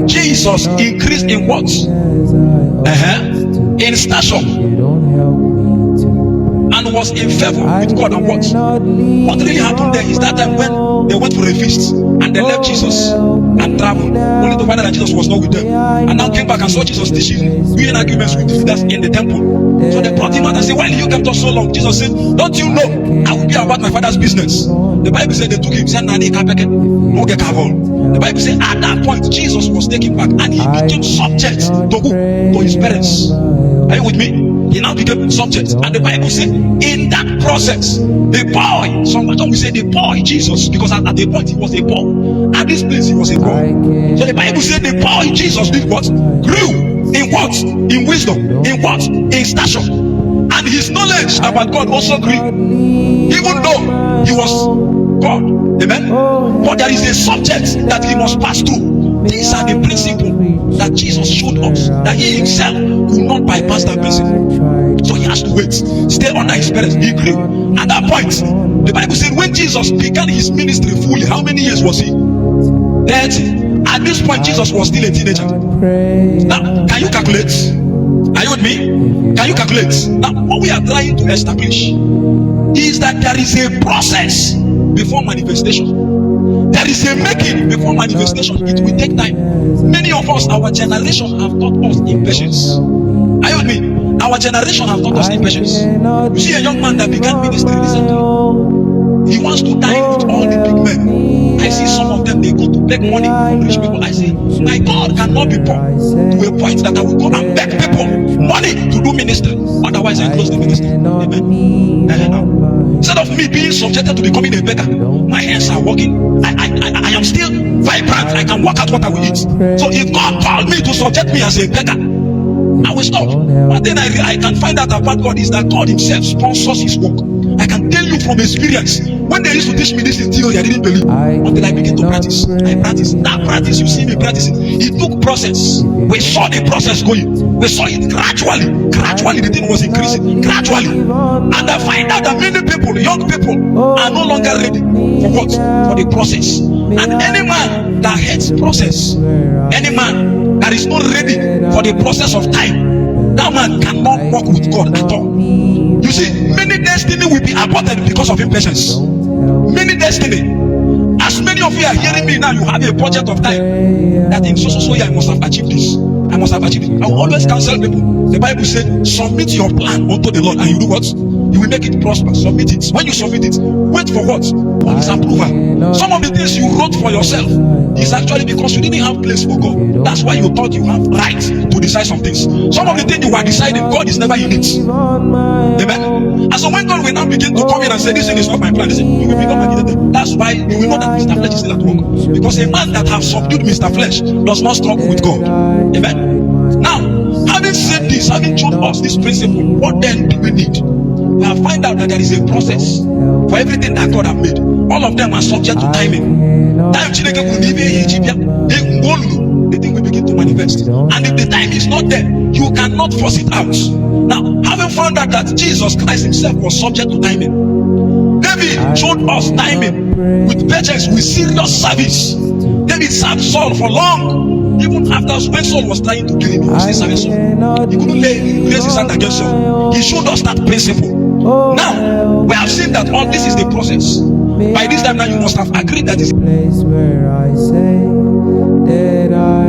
Jesus increased in what? In stature, and was in favor with God. And what really happened there is that time when they went for a feast and they left Jesus and traveled, only to find out that Jesus was not with them, and now came back and saw Jesus teaching, doing arguments with leaders in the temple. So they brought him out and said, "Why did you kept us so long?" Jesus said, "Don't you know I will be about my father's business?" The Bible said they took him, said, the Bible said at that point Jesus was taken back and he became subject to who? To his parents. Are you with me? He now became subject, and the Bible said in that process, the boy, some will say the boy Jesus, because at the point he was a boy, at this place he was a boy. So the Bible said the boy Jesus did what? Grew in what? In wisdom. In what? In stature. And his knowledge about God also grew, even though he was God. Amen. But there is a subject that he must pass through. These are the principles that Jesus showed us, that he himself could not bypass that principle. So he has to wait, stay under his parents. He grew. At that point, the Bible said when Jesus began his ministry fully, how many years was he? 30. At this point, Jesus was still a teenager. Now, can you calculate? Are you with me? Can you calculate? Now, what we are trying to establish is that there is a process before manifestation. There is a making before manifestation. It will take time. Many of us, our generation have taught us impatience. Are you with me? Our generation have taught us impatience. You see a young man that began ministry recently. He wants to dine with all the big men. I see some of them, they go to beg money from rich people. I say, my God cannot be poor to a point that I will go and beg people money to do ministry. Otherwise, I close the ministry. Amen. Instead of me being subjected to becoming a beggar, my hands are working. I am still vibrant. I can work out what I will eat. So if God called me to subject me as a beggar, I will stop. One thing I can find out about God is that God himself sponsors his work. I can tell you from experience, when they used to teach me this in theory, I didn't believe until I began to practice. I practice. That practice you see me practicing, it took process. We saw the process going. We saw it gradually. Gradually the thing was increasing. Gradually. And I find out that many people, young people, are no longer ready for what? For the process. And any man that hates process, any man that is not ready for the process of time, that man cannot walk with God at all. You see, many destiny will be aborted because of impatience. Many destiny. As many of you are hearing me now, you have a budget of time that in so year I must have achieved this. I must have achieved it. I will always counsel people. The Bible said, submit your plan unto the Lord, and you do what? You will make it prosper. Submit it. When you submit it, wait for what? For his approval. Some of the things you wrote for yourself is actually because you didn't have place for God. That's why you thought you have right to decide some things. Some of the things you are deciding, God is never in it. Amen. And so when God will now begin to come in and say, this thing is not my plan, listen, you will become agitated. That's why you will know that Mr. Flesh is still at work. Because a man that has subdued Mr. Flesh does not struggle with God. Amen. Now, having said this, having shown us this principle, what then do we need? We have find out that there is a process for everything that God has made. All of them are subject to timing. Time the thing will begin to manifest. And if the time is not there, you cannot force it out. Now, having found out that Jesus Christ himself was subject to timing, David showed us timing with patience, with serious service. David served Saul for long. Even after when Saul was trying to kill him, he was still serving Saul. He couldn't raise his hand against Saul. He showed us that principle. Now, we have seen that all this is the process. By this time now, you must have agreed that this place where I say that I